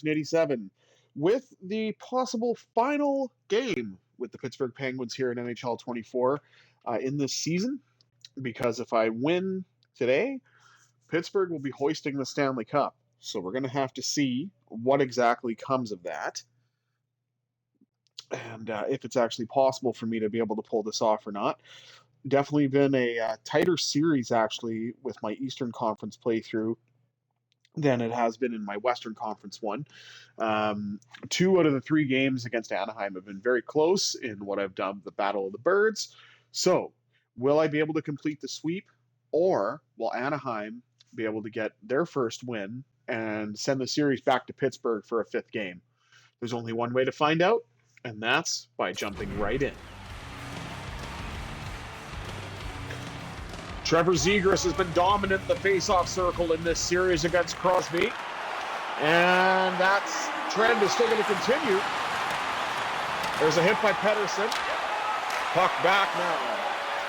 1987 with the possible final game with the Pittsburgh Penguins here in NHL 24 in this season. Because if I win today, Pittsburgh will be hoisting the Stanley Cup. So we're going to have to see what exactly comes of that. And if it's actually possible for me to be able to pull this off or not. Definitely been a tighter series, actually, with my Eastern Conference playthrough than it has been in my Western Conference one. 2 out of the 3 games against Anaheim have been very close in what I've dubbed the Battle of the Birds. So, will I be able to complete the sweep, or will Anaheim be able to get their first win and send the series back to Pittsburgh for a 5th game? There's only one way to find out, and that's by jumping right in. Trevor Zegras has been dominant in the face-off circle in this series against Crosby. And that trend is still going to continue. There's a hit by Pettersson. Puck back now.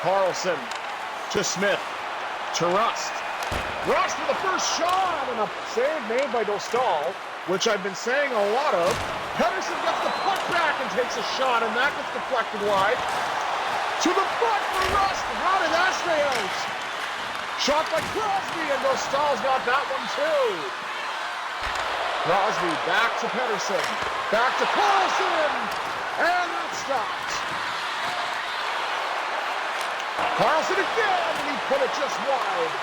Carlson to Smith. To Rust. Rust with the first shot and a save made by Dostal, which I've been saying a lot of. Pettersson gets the puck back and takes a shot, and that gets deflected wide. To the front for Rust. How did that stay out? Shot by Crosby, and Dostal's got that one too. Crosby back to Pettersson. Back to Carlson. And that stopped. Carlson again, and he put it just wide.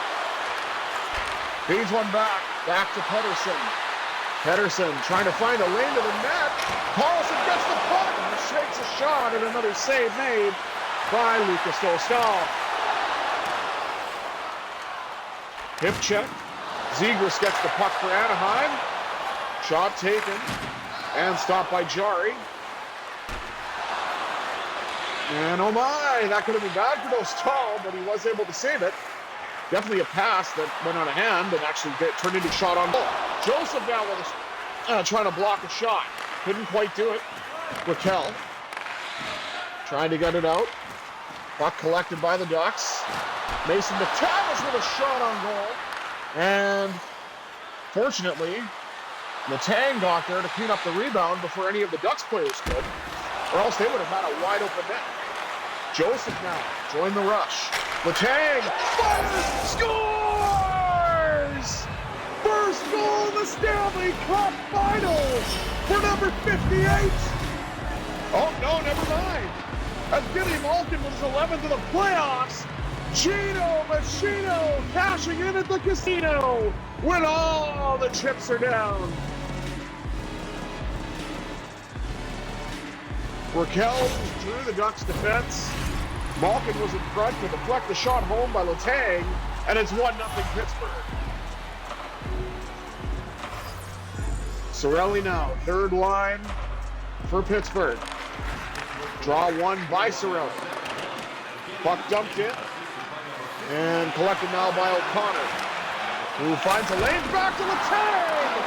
Feeds one back. Back to Pettersson. Pettersson trying to find a lane to the net. Carlson gets the puck and shakes a shot, and another save made by Lucas Dostal. Hip check. Zegras gets the puck for Anaheim. Shot taken and stopped by Jari. And oh my, that could have been bad for Dostal, but he was able to save it. Definitely a pass that went on a hand and actually turned into a shot on goal. Joseph now with trying to block a shot. Couldn't quite do it. Raquel trying to get it out. Puck collected by the Ducks. Mason McTavish with a shot on goal. And fortunately, Letang got there to clean up the rebound before any of the Ducks players could, or else they would have had a wide open net. Joseph now joined the rush. Letang fires, scores! First goal in the Stanley Cup Finals for number 58. Oh no, never mind. As Billy Malkin was 11th in the playoffs, Gino Machino cashing in at the casino when all the chips are down. Raquel drew the Ducks' defense. Malkin was in front to deflect the shot home by Letang, and it's 1-0 Pittsburgh. Cirelli now, third line for Pittsburgh. Draw one by Cirelli. Puck dumped in and collected now by O'Connor, who finds a lane back to Letang,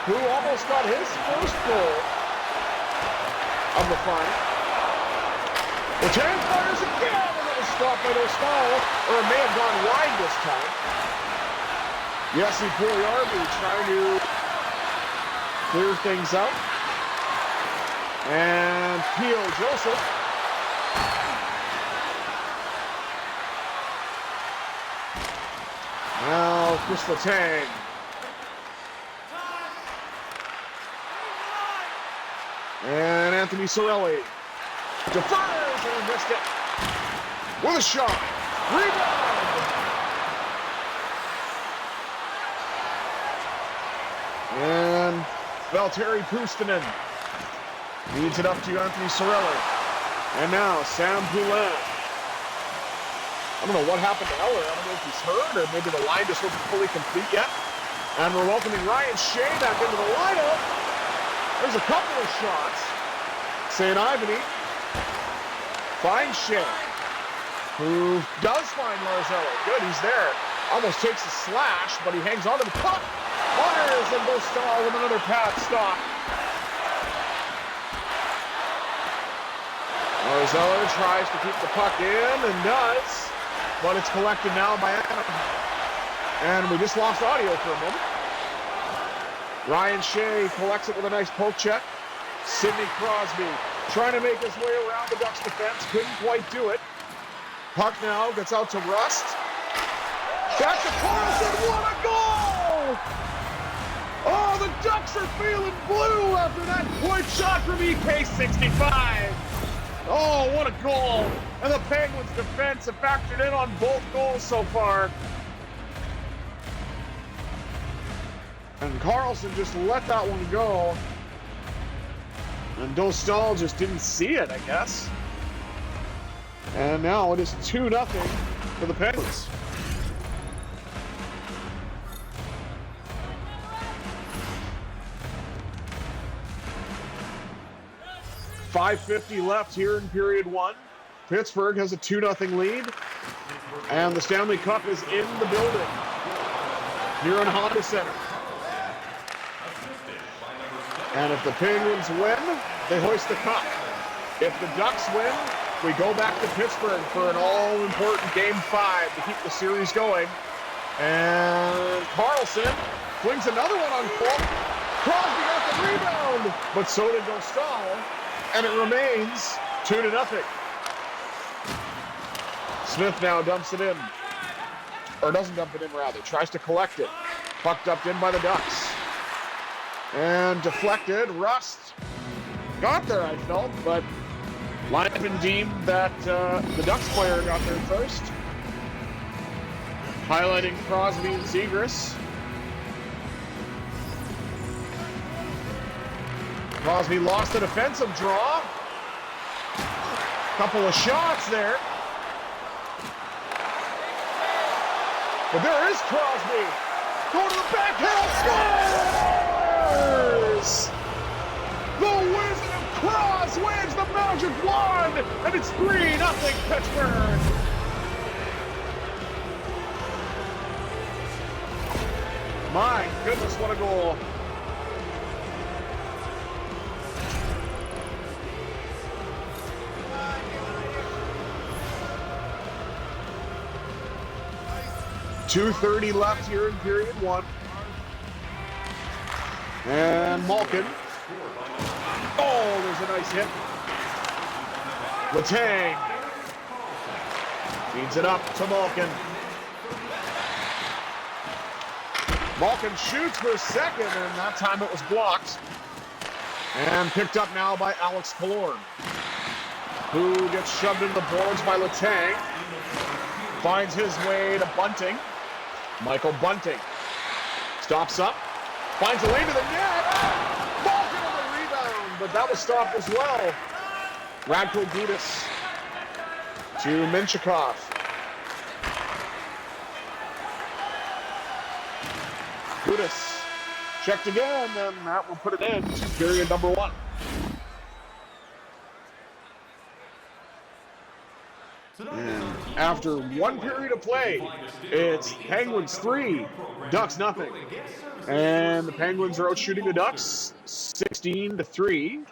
who almost got his first goal of the final. Letang fires again, and it was stopped by Dostal, or it may have gone wide this time. Jesse Puljujärvi trying to clear things out. And Peel Joseph. Now Chris Letang. And Anthony Cirelli defers and missed it. With a shot. Rebound. And Valtteri Puustinen leads it up to Anthony Cirelli. And now Sam Poulin. I don't know what happened to Eller. I don't know if he's hurt or maybe the line just wasn't fully complete yet. And we're welcoming Ryan Shea back into the lineup. There's a couple of shots. St. Ivany finds Shea, who does find Lars Eller. Good, he's there. Almost takes a slash, but he hangs onto the puck. Fires and goes stall with another pad stop. Lars Eller tries to keep the puck in and does, but it's collected now by Anaheim. And we just lost audio for a moment. Ryan Shea collects it with a nice poke check. Sidney Crosby trying to make his way around the Ducks defense. Couldn't quite do it. Puck now gets out to Rust. Back to Carlson. What a goal! Oh, the Ducks are feeling blue after that point shot from EK65. Oh, what a goal. And the Penguins defense have factored in on both goals so far. And Carlson just let that one go. And Dostal just didn't see it, I guess. And now it is 2-0 for the Penguins. .550 left here in period one. Pittsburgh has a 2-0 lead. And the Stanley Cup is in the building here in Honda Center. And if the Penguins win, they hoist the cup. If the Ducks win, we go back to Pittsburgh for an all-important Game 5 to keep the series going. And Carlson flings another one on goal. Crosby got the rebound, but so did Dostal, and it remains 2-0. Smith now dumps it in, or doesn't dump it in rather, tries to collect it. Puck dumped in by the Ducks. And deflected. Rust got there, I felt, but linesman deemed that the Ducks player got there first. Highlighting Crosby and Zegras. Crosby lost a defensive draw. Couple of shots there. But there is Crosby. Going to the backhand. Scores! The Wizard of Cross wins the Magic Wand, and it's 3-0 Pittsburgh. My goodness, what a goal. .230 left here in period one. And Malkin. Oh, there's a nice hit. Letang feeds it up to Malkin. Malkin shoots for a second, and that time it was blocked. And picked up now by Alex Killorn, who gets shoved into the boards by Letang. Finds his way to Bunting. Michael Bunting stops up. Finds a way to the net. Malkin on the rebound, but that was stopped as well. Radko Gudas to Menchikov. Gudas checked again, and that will put it in to period number one. And after one period of play, it's Penguins 3, Ducks nothing. And the Penguins are out shooting the Ducks 16-3.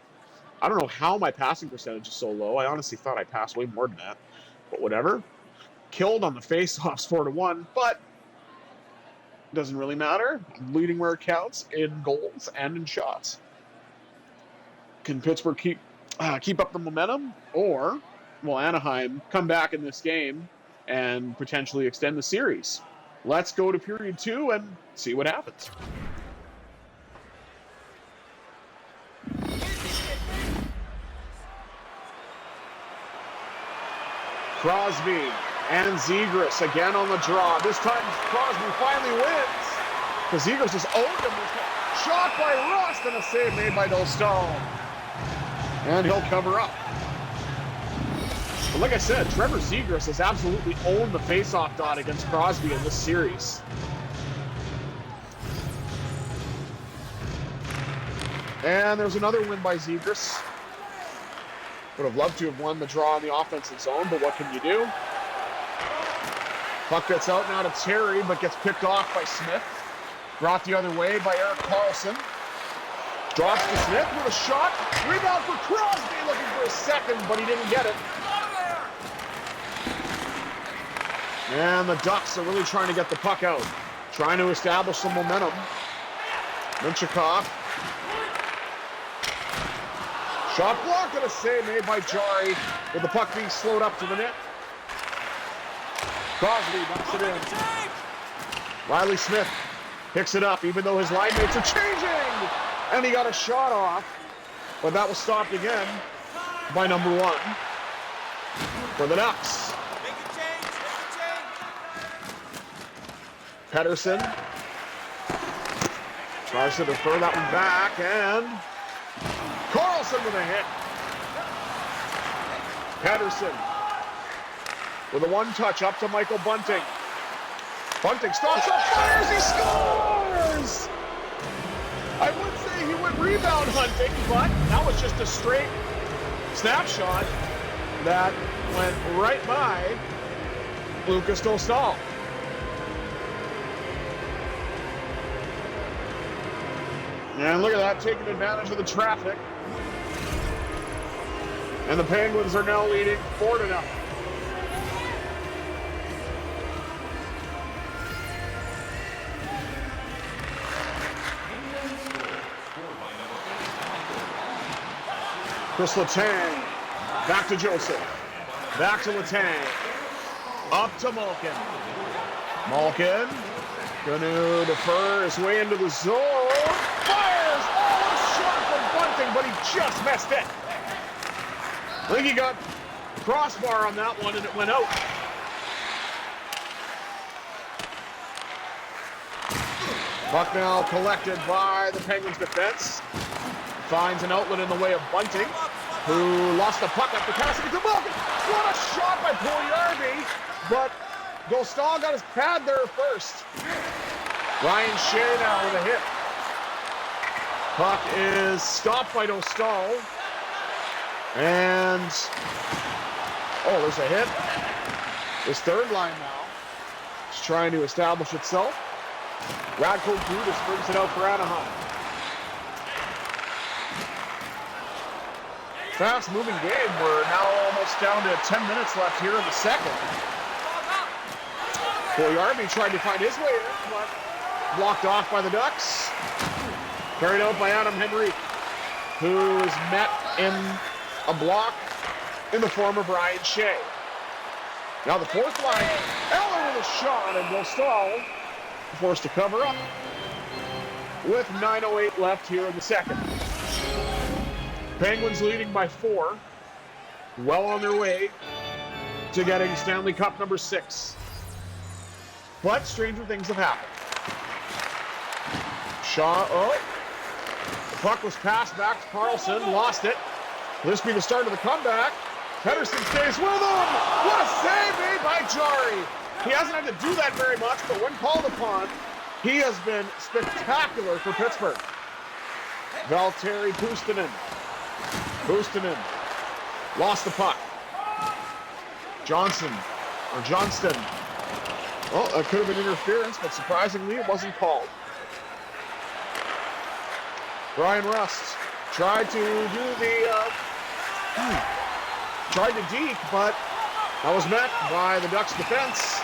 I don't know how my passing percentage is so low. I honestly thought I passed way more than that, but whatever. Killed on the faceoffs 4-1, but doesn't really matter. I'm leading where it counts in goals and in shots. Can Pittsburgh keep up the momentum, or will Anaheim come back in this game and potentially extend the series? Let's go to period two and see what happens. Crosby and Zegras again on the draw. This time Crosby finally wins because Zegras just owned him. Shot by Rust and a save made by Dostal. And he'll cover up. But like I said, Trevor Zegras has absolutely owned the faceoff dot against Crosby in this series. And there's another win by Zegras. Would have loved to have won the draw in the offensive zone, but what can you do? Puck gets out now to Terry, but gets picked off by Smith. Brought the other way by Erik Karlsson. Drops to Smith with a shot. Rebound for Crosby, looking for a second, but he didn't get it. And the Ducks are really trying to get the puck out. Trying to establish some momentum. Minchikov. Shot blocked and a save made by Jari with the puck being slowed up to the net. Crosby knocks it in. Riley Smith picks it up even though his line mates are changing. And he got a shot off, but that was stopped again by number 1 for the Ducks. Pettersson tries to defer that one back, and Carlson with a hit. Pettersson with a one-touch up to Michael Bunting. Bunting stops up, fires, he scores! I would say he went rebound hunting, but that was just a straight snapshot that went right by Lucas Dostal. And look at that, taking advantage of the traffic. And the Penguins are now leading 4-0. Chris Letang, back to Joseph, back to Letang, up to Malkin. Malkin, gonna defer his way into the zone, fires, shot from Bunting, but he just missed it. I think he got crossbar on that one and it went out. Puck now collected by the Penguins defense. Finds an outlet in the way of Bunting, who lost the puck after passing it to Malkin. What a shot by Puljujärvi, but Dostal got his pad there first. Ryan Shea now with a hit. Puck is stopped by Dostal. And, oh, there's a hit. This third line now is trying to establish itself. Radko Gudas brings it out for Anaheim. Fast-moving game. We're now almost down to 10 minutes left here in the second. Puljujärvi tried to find his way in, but blocked off by the Ducks. Carried out by Adam Henrique, who is met in a block in the form of Ryan Shea. Now the fourth line, Eller with a shot, and Dostal forced to cover up with 9:08 left here in the second. Penguins leading by 4, well on their way to getting Stanley Cup number 6. But stranger things have happened. Shaw, the puck was passed back to Carlson, lost it. Will this be the start of the comeback? Pettersson stays with him. What a save made by Jari. He hasn't had to do that very much, but when called upon, he has been spectacular for Pittsburgh. Valtteri Puustinen lost the puck. Johnston. Well, that could have been interference, but surprisingly, it wasn't called. Brian Rust tried to do the, tried to deke, but that was met by the Ducks defense.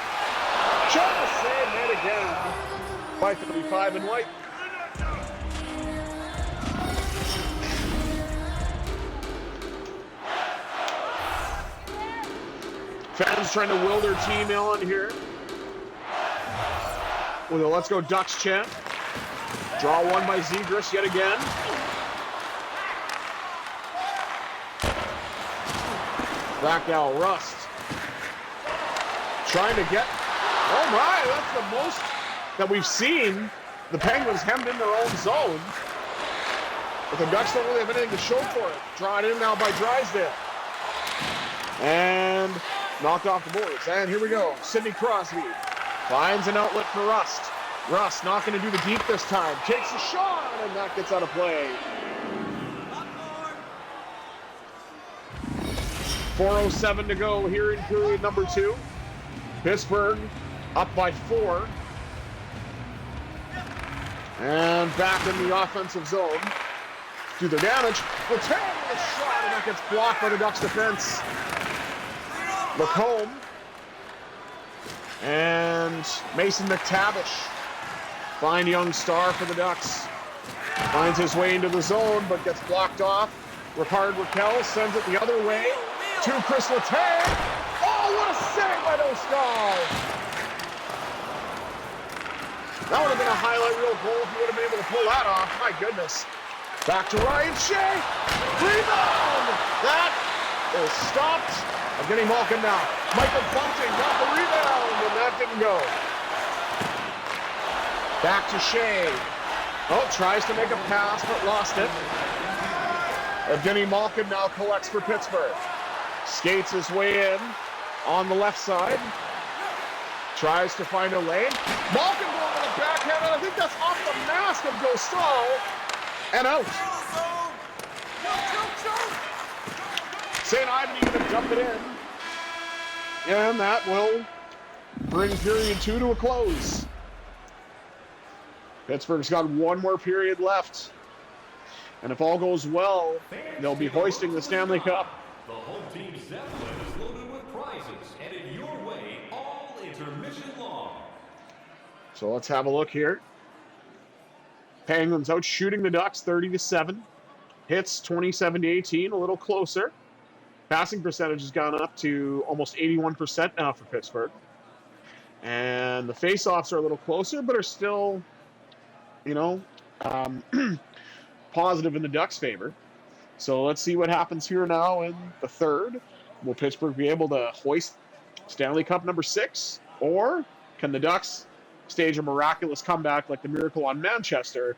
Shot the save made again by 35 in white. Fans trying to will their team on here with a "Let's Go Ducks" chant. Draw one by Zegras yet again. Back now, Rust. Trying to get, oh my, that's the most that we've seen the Penguins hemmed in their own zone. But the Ducks don't really have anything to show for it. Drawn in now by Drysdale. And knocked off the boards. And here we go. Sidney Crosby finds an outlet for Rust. Rust not going to do the deep this time. Takes a shot, and that gets out of play. 4:07 to go here in period number 2. Pittsburgh up by 4. And back in the offensive zone. Do their damage. Letang with a shot, and that gets blocked by the Ducks defense. Lacombe and Mason McTavish find young star for the Ducks. Finds his way into the zone, but gets blocked off. Ricard Raquel sends it the other way to Chris Letang. Oh, what a save by Dostal! That would have been a highlight reel goal if he would have been able to pull that off. My goodness. Back to Ryan Shea. Rebound! That is stopped. Evgeny Malkin now. Michael Bunting got the rebound, and that didn't go. Back to Shea. Oh, tries to make a pass, but lost it. Evgeny Malkin now collects for Pittsburgh. Skates his way in on the left side. Tries to find a lane. Malkin going with a backhand, and I think that's off the mask of Dostal. And out. St. Ivan even to dump it in. And that will bring period 2 to a close. Pittsburgh's got one more period left. And if all goes well, they'll be hoisting the Stanley Cup. The home team's Zeppelin is loaded with prizes, headed your way all intermission long. So let's have a look here. Penguins out shooting the Ducks 30-7. Hits 27-18, a little closer. Passing percentage has gone up to almost 81% now for Pittsburgh. And the faceoffs are a little closer, but are still, positive in the Ducks' favor. So let's see what happens here now in the third. Will Pittsburgh be able to hoist Stanley Cup number 6? Or can the Ducks stage a miraculous comeback like the miracle on Manchester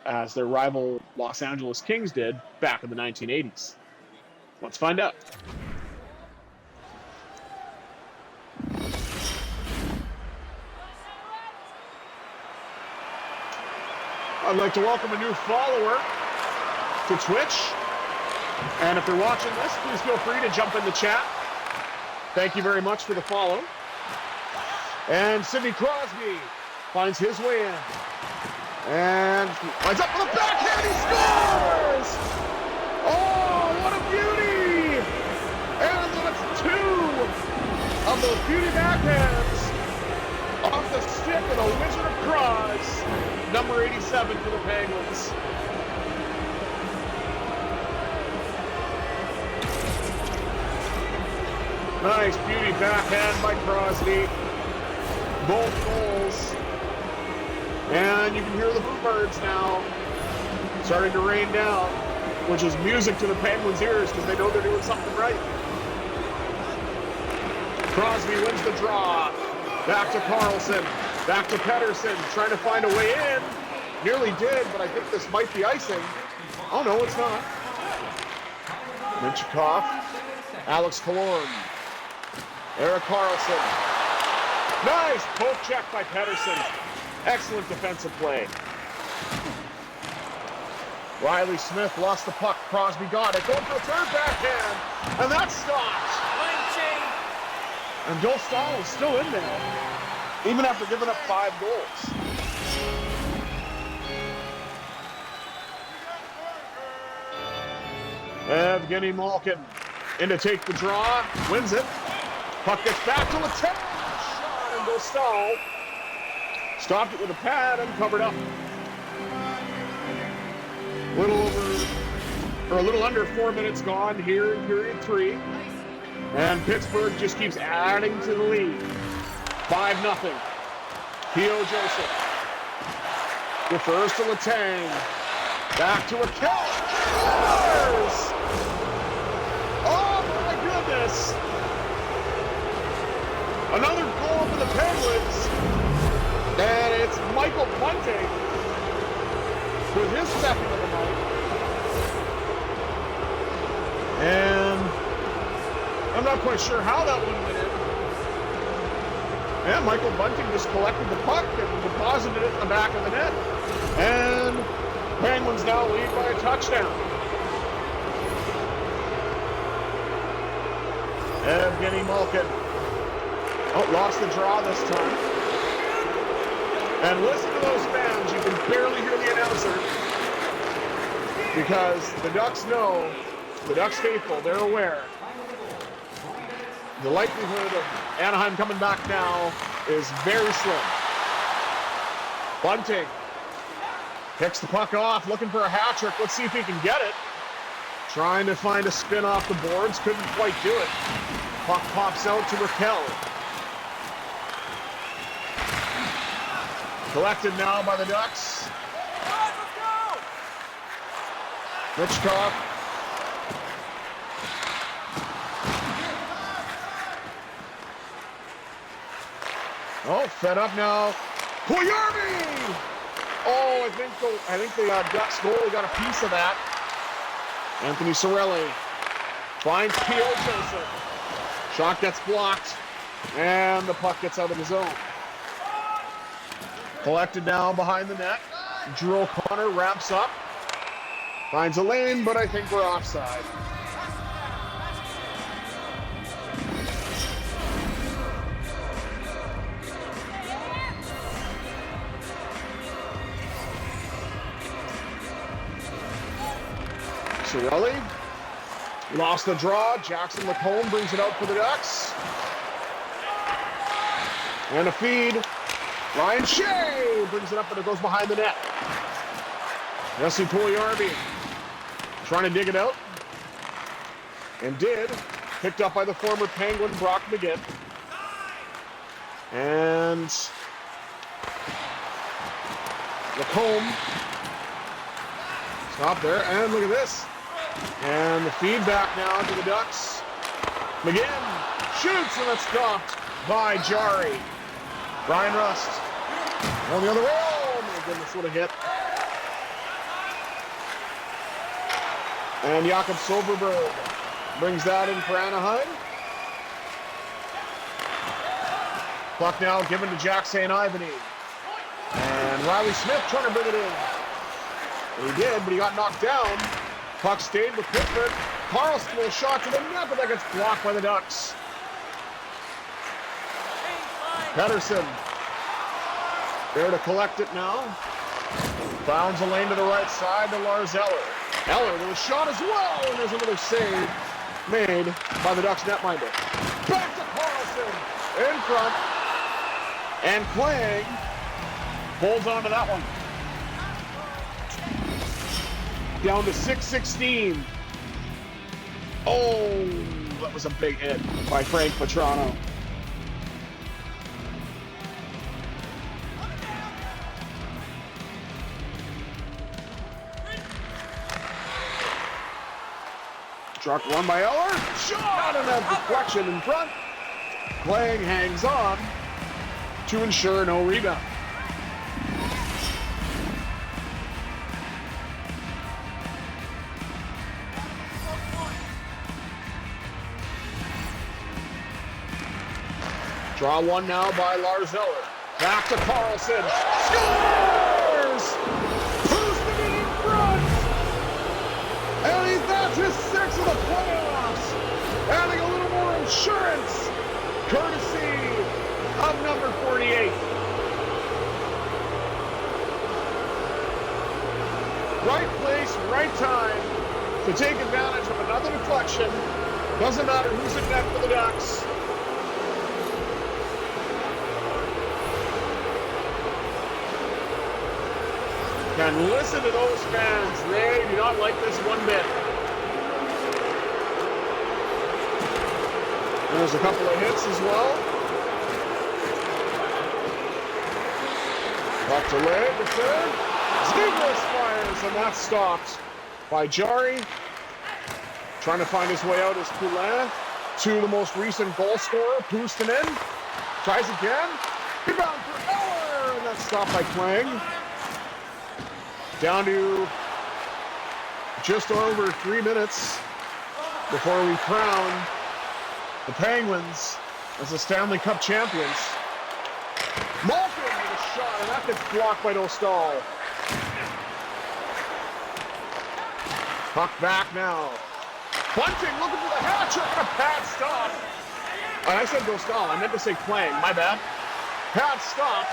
as their rival Los Angeles Kings did back in the 1980s? Let's find out. I'd like to welcome a new follower to Twitch. And if you're watching this, please feel free to jump in the chat. Thank you very much for the follow. And Sidney Crosby finds his way in. And lines up with a backhand, he scores! Oh, what a beauty! And that's 2 of those beauty backhands off the stick of the Wizard of Cross. Number 87 for the Penguins. Nice beauty backhand by Crosby. Both goals. And you can hear the Bluebirds now starting to rain down, which is music to the Penguins' ears because they know they're doing something right. Crosby wins the draw. Back to Carlson. Back to Pettersson, trying to find a way in. Nearly did, but I think this might be icing. Oh, no, it's not. Minchikov, Alex Killorn, Erik Karlsson. Nice poke check by Pettersson. Excellent defensive play. Riley Smith lost the puck. Crosby got it. Going for a third backhand. And that's stopped. And Dostal is still in there, even after giving up 5 goals. Evgeny Malkin in to take the draw, wins it. Puck gets back to Letang. Shot and Dostal stopped it with a pad and covered up. A little under 4 minutes gone here in period 3. And Pittsburgh just keeps adding to the lead. 5-0. Theo Joseph refers to Letang. Back to Raquel. Scores! Oh my goodness! Another goal for the Penguins. And it's Michael Bunting with his second of the night. And I'm not quite sure how that one went in. And Michael Bunting just collected the puck and deposited it in the back of the net. And Penguins now lead by a touchdown. Evgeny Malkin. Oh, lost the draw this time. And listen to those fans. You can barely hear the announcer. Because the Ducks know, the Ducks faithful, they're aware. The likelihood of Anaheim coming back now is very slim. Bunting Picks the puck off, looking for a hat trick. Let's see if he can get it. Trying to find a spin off the boards, couldn't quite do it. Puck pops out to Raquel. Collected now by the Ducks. Mitchkov. Oh, fed up now. Puljujarvi! Oh, I think the Ducks goalie got a piece of that. Anthony Cirelli finds P.O. Joseph. Shot gets blocked, and the puck gets out of the zone. Collected now behind the net. Drew O'Connor wraps up. Finds a lane, but I think we're offside. Cirelli lost the draw. Jackson Lacombe brings it out for the Ducks. And a feed. Ryan Shea brings it up, but it goes behind the net. Jesse Puljujarvi trying to dig it out. And did. Picked up by the former Penguin, Brock McGinn. And Lacombe. Stop there, and look at this. And the feedback now to the Ducks. McGinn shoots, and that's stopped by Jari. Brian Rust on the other way. Oh my goodness, what a hit. And Jakob Silverberg brings that in for Anaheim. Puck now given to Jack St. Ivany. And Riley Smith trying to bring it in. And he did, but he got knocked down. Puck stayed with Pickford. Carlson with a shot to the net, but that gets blocked by the Ducks. Pettersson there to collect it now. Bounds a lane to the right side to Lars Eller. Eller with a shot as well, and there's another save made by the Ducks netminder. Back to Carlson in front, and Klang holds on to that one. Down to 6:16. Oh, that was a big hit by Frank Petrano. Struck one by Eller. Shot and a deflection in front. Klang hangs on to ensure no rebound. Draw one now by Lars Eller. Back to Carlson. Scores! Posted it in front! And that's his sixth of the playoffs. Adding a little more insurance, courtesy of number 48. Right place, right time to take advantage of another deflection. Doesn't matter who's in net for the Ducks. And listen to those fans. They do not like this one bit. There's a couple of hits as well. Back to leg, the third. Zegras fires, and that's stopped by Jari. Trying to find his way out is Poulin. To the most recent goal scorer, Puustinen. Tries again. Rebound for Eller, and that's stopped by Klang. Down to just over 3 minutes before we crown the Penguins as the Stanley Cup champions. Malkin with a shot, and that gets blocked by Dostal. Puck back now. Bunting looking for the hat trick and a pad stop. And I said Dostal, I meant to say Klang, my bad. Pad stop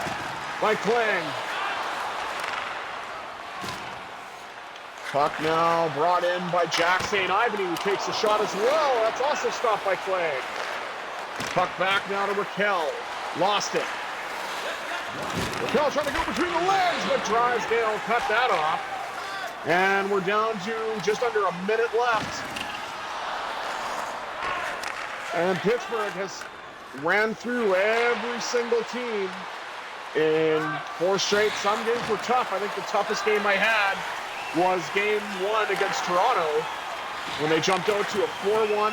by Klang. Puck now brought in by Jack St. Ivany, who takes a shot as well. That's also stopped by Klang. Puck back now to Raquel. Lost it. Raquel trying to go between the legs, but Drysdale cut that off. And we're down to just under a minute left. And Pittsburgh has ran through every single team in 4 straight. Some games were tough. I think the toughest game I had was game 1 against Toronto when they jumped out to a 4-1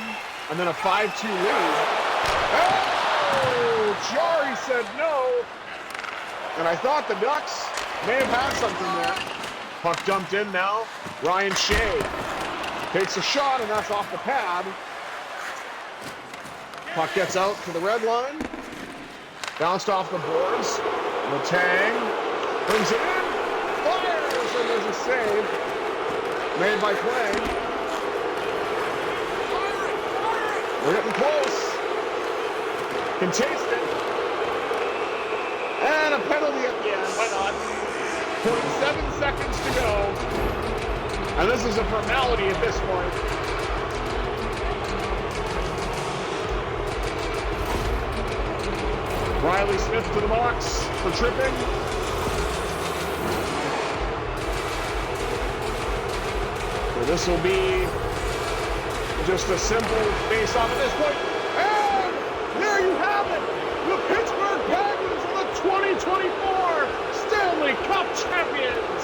and then a 5-2 lead. Oh, Jari said no. And I thought the Ducks may have had something there. Puck dumped in now. Ryan Shea takes a shot, and that's off the pad. Puck gets out to the red line. Bounced off the boards. Letang brings it in. Fires, and there's a save made by Clay. We're getting close. Can taste it. And a penalty at the end. Why not? 0.7 seconds to go. And this is a formality at this point. Riley Smith to the box for tripping. So this will be just a simple face-off at this point. And there you have it. The Pittsburgh Penguins are the 2024 Stanley Cup champions.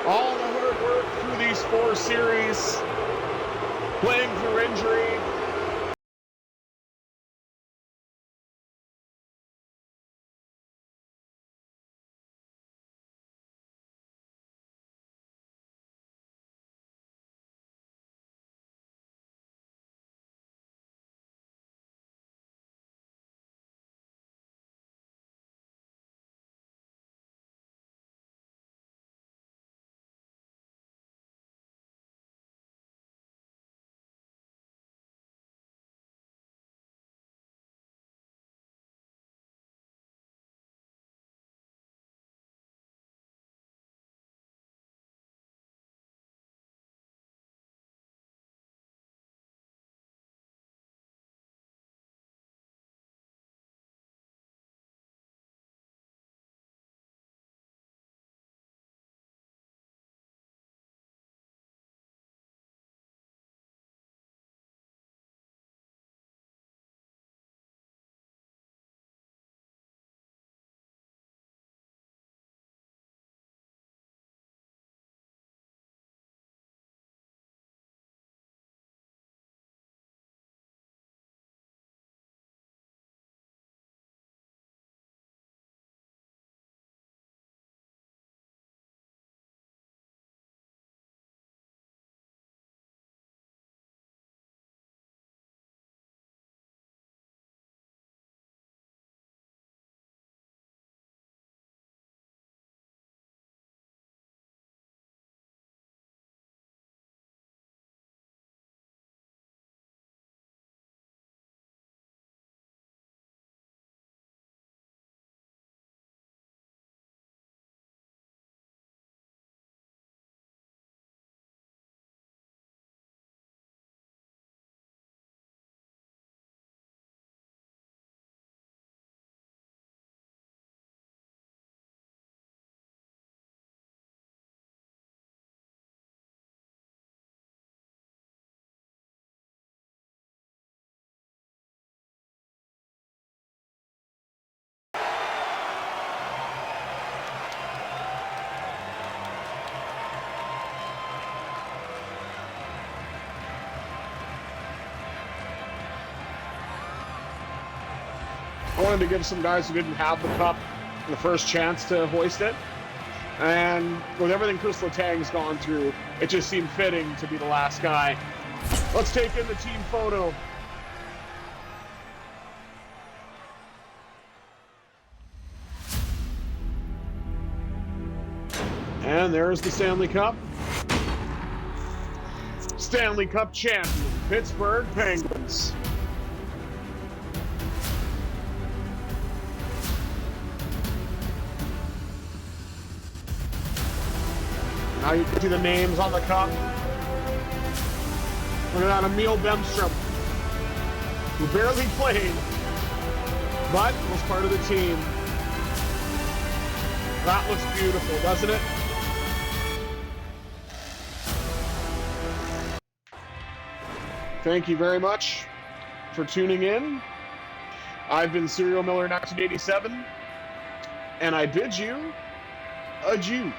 All the hard work through these 4 series, playing through injury. I wanted to give some guys who didn't have the cup the first chance to hoist it. And with everything Chris Letang's gone through, it just seemed fitting to be the last guy. Let's take in the team photo. And there's the Stanley Cup. Stanley Cup champion, Pittsburgh Penguins. Now you can see the names on the cup. Look at that, Emil Bemstrom, who barely played, but was part of the team. That looks beautiful, doesn't it? Thank you very much for tuning in. I've been Serial Miller 1987, and I bid you adieu.